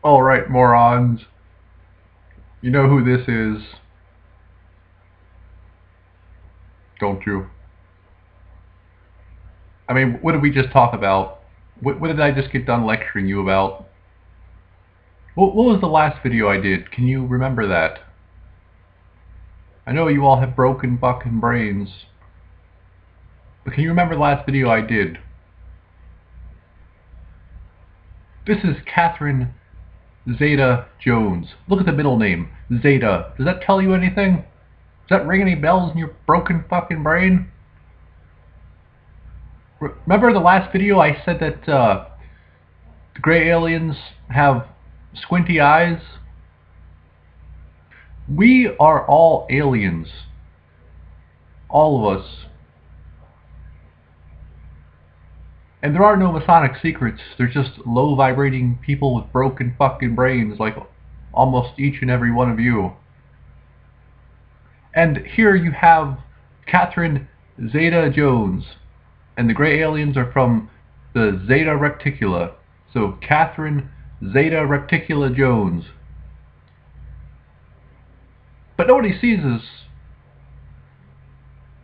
Alright, morons. You know who this is, don't you? I mean, what did we just talk about? What did I just get done lecturing you about? What was the last video I did? Can you remember that? I know you all have broken fucking brains. But can you remember the last video I did? This is Catherine Zeta-Jones. Look at the middle name. Zeta. Does that tell you anything? Does that ring any bells in your broken fucking brain? Remember the last video I said that the gray aliens have squinty eyes? We are all aliens. All of us. And there are no Masonic secrets. They're just low vibrating people with broken fucking brains like almost each and every one of you. And here you have Catherine Zeta-Jones. And the gray aliens are from the Zeta Reticula. So Catherine Zeta Reticula Jones. But nobody sees this.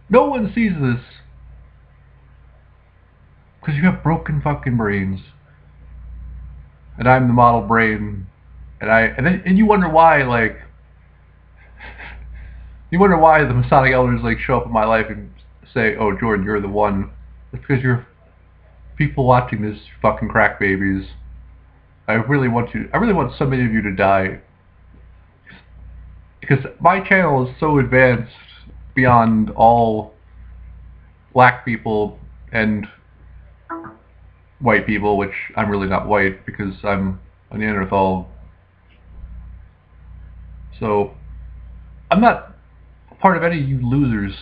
No one sees this. Because you have broken fucking brains. And I'm the model brain. And you wonder why, like, you wonder why the Masonic elders like show up in my life and say, "Oh, Jordan, you're the one." It's because you're people watching this fucking crack babies. I really want so many of you to die. Because my channel is so advanced beyond all black people and white people, which I'm really not white because I'm a Neanderthal. So I'm not a part of any of you losers.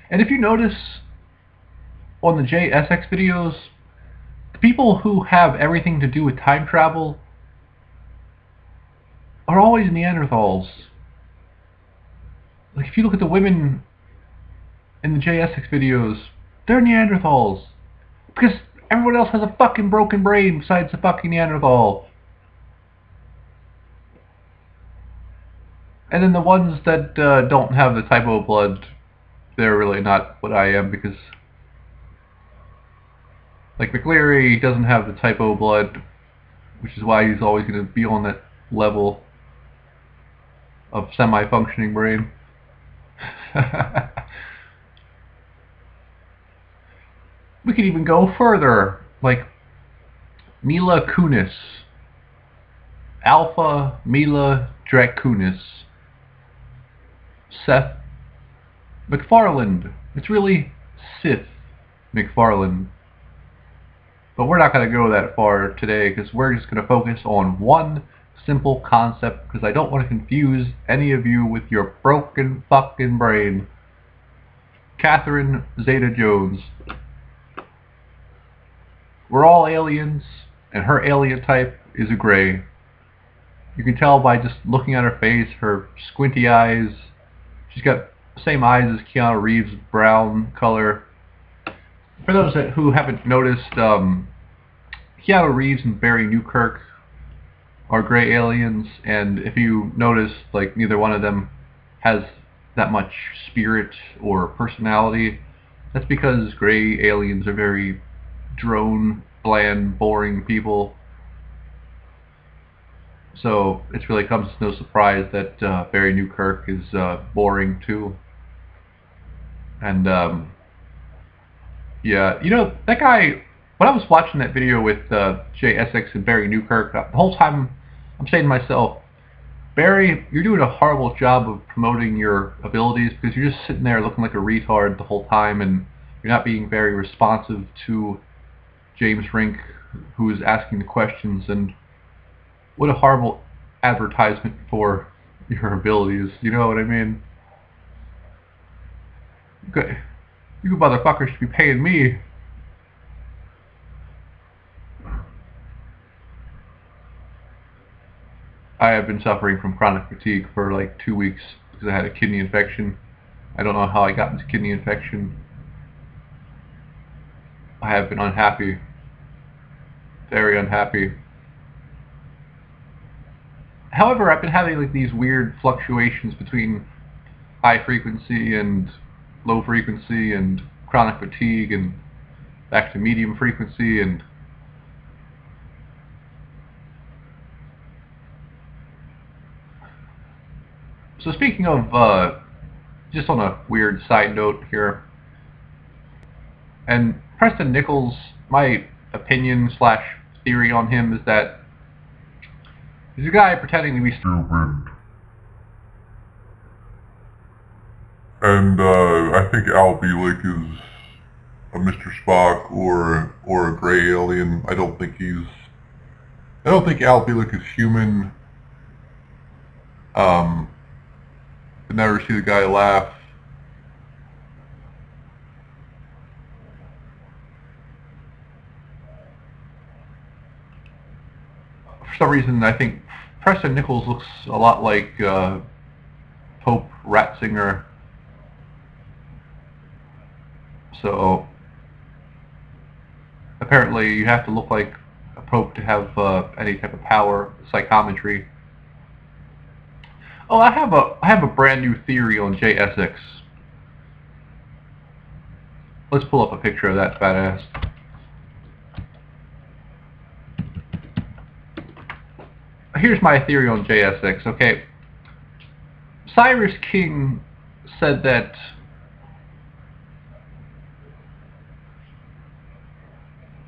And if you notice on the essex videos, the people who have everything to do with time travel are always Neanderthals. Like if you look at the women in the essex videos, they're Neanderthals. Because everyone else has a fucking broken brain besides the fucking Neanderthal. And then the ones that don't have the type of blood, they're really not what I am, because like McLeary doesn't have the type O blood, which is why he's always going to be on that level of semi-functioning brain. We could even go further, like Mila Kunis, Alpha Mila Dracunis, Seth MacFarlane. It's really Sith MacFarlane. But we're not going to go that far today because we're just going to focus on one simple concept, because I don't want to confuse any of you with your broken fucking brain. Catherine Zeta-Jones. We're all aliens, and her alien type is a gray. You can tell by just looking at her face, her squinty eyes. She's got the same eyes as Keanu Reeves, brown color. For those who haven't noticed, Keanu Reeves and Barry Newkirk are gray aliens, and if you notice, like, neither one of them has that much spirit or personality. That's because gray aliens are very drone, bland, boring people. So it really comes as no surprise that Barry Newkirk is boring too. And yeah, you know, that guy, when I was watching that video with Essex and Barry Newkirk, the whole time I'm saying to myself, Barry, you're doing a horrible job of promoting your abilities, because you're just sitting there looking like a retard the whole time, and you're not being very responsive to James Rink, who is asking the questions. And what a horrible advertisement for your abilities, you know what I mean? Okay. You motherfuckers should be paying me. I have been suffering from chronic fatigue for like 2 weeks because I had a kidney infection. I don't know how I got this kidney infection. I have been unhappy. Very unhappy. However, I've been having like these weird fluctuations between high frequency and low frequency and chronic fatigue and back to medium frequency. And so speaking of, just on a weird side note here, and Preston Nichols, my opinion slash theory on him is that he's a guy pretending to be stupid. And I think Al Bielek is a Mr. Spock or a gray alien. I don't think Al Bielek is human. I never see the guy laugh. For some reason, I think Preston Nichols looks a lot like Pope Ratzinger. So apparently you have to look like a pope to have any type of power, psychometry. Oh, I have a brand new theory on Essex. Let's pull up a picture of that badass. Here's my theory on Essex. Okay, Cyrus King said that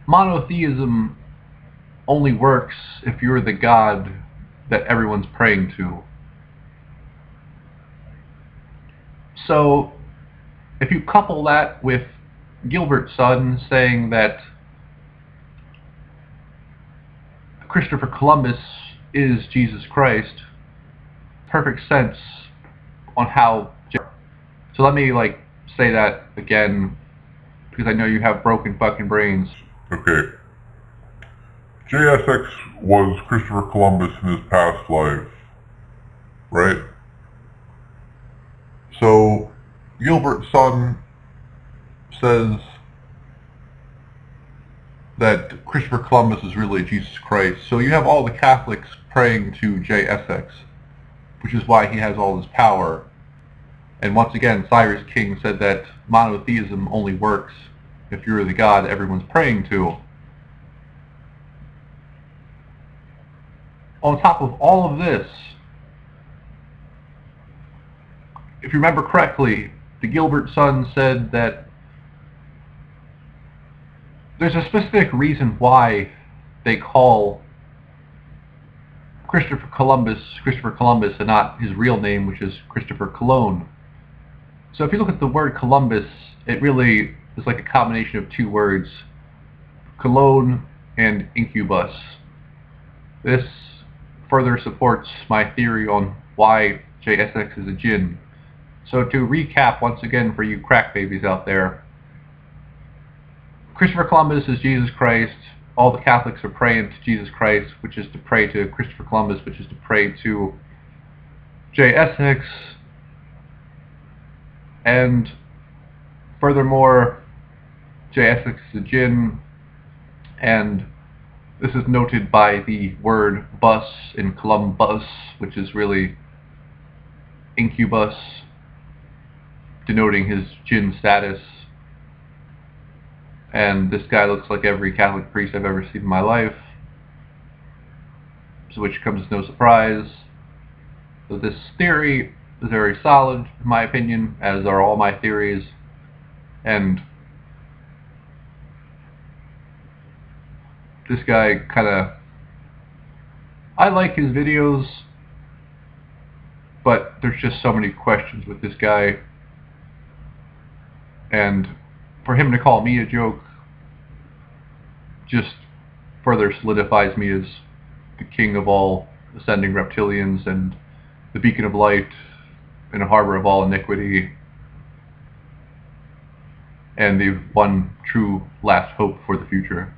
monotheism only works if you're the god that everyone's praying to. So if you couple that with Gilbert's son saying that Christopher Columbus is Jesus Christ, perfect sense on how. So let me say that again, because I know you have broken fucking brains. Okay. JSX was Christopher Columbus in his past life, right? So Gilbert's son says that Christopher Columbus is really Jesus Christ. So you have all the Catholics praying to JSX, which is why he has all this power. And once again, Cyrus King said that monotheism only works if you're the god everyone's praying to. On top of all of this, if you remember correctly, the Gilbert son said that there's a specific reason why they call Christopher Columbus and not his real name, which is Christopher Cologne. So if you look at the word Columbus, it really is like a combination of two words, cologne and incubus. This further supports my theory on why JSX is a djinn. So to recap once again for you crack babies out there, Christopher Columbus is Jesus Christ. All the Catholics are praying to Jesus Christ, which is to pray to Christopher Columbus, which is to pray to JSX. And furthermore, JSX is a djinn, and this is noted by the word bus in Columbus, which is really incubus, denoting his djinn status. And this guy looks like every Catholic priest I've ever seen in my life, so which comes as no surprise. So this theory is very solid, in my opinion, as are all my theories. And this guy I like his videos, but there's just so many questions with this guy. And for him to call me a joke just further solidifies me as the king of all ascending reptilians and the beacon of light in a harbor of all iniquity and the one true last hope for the future.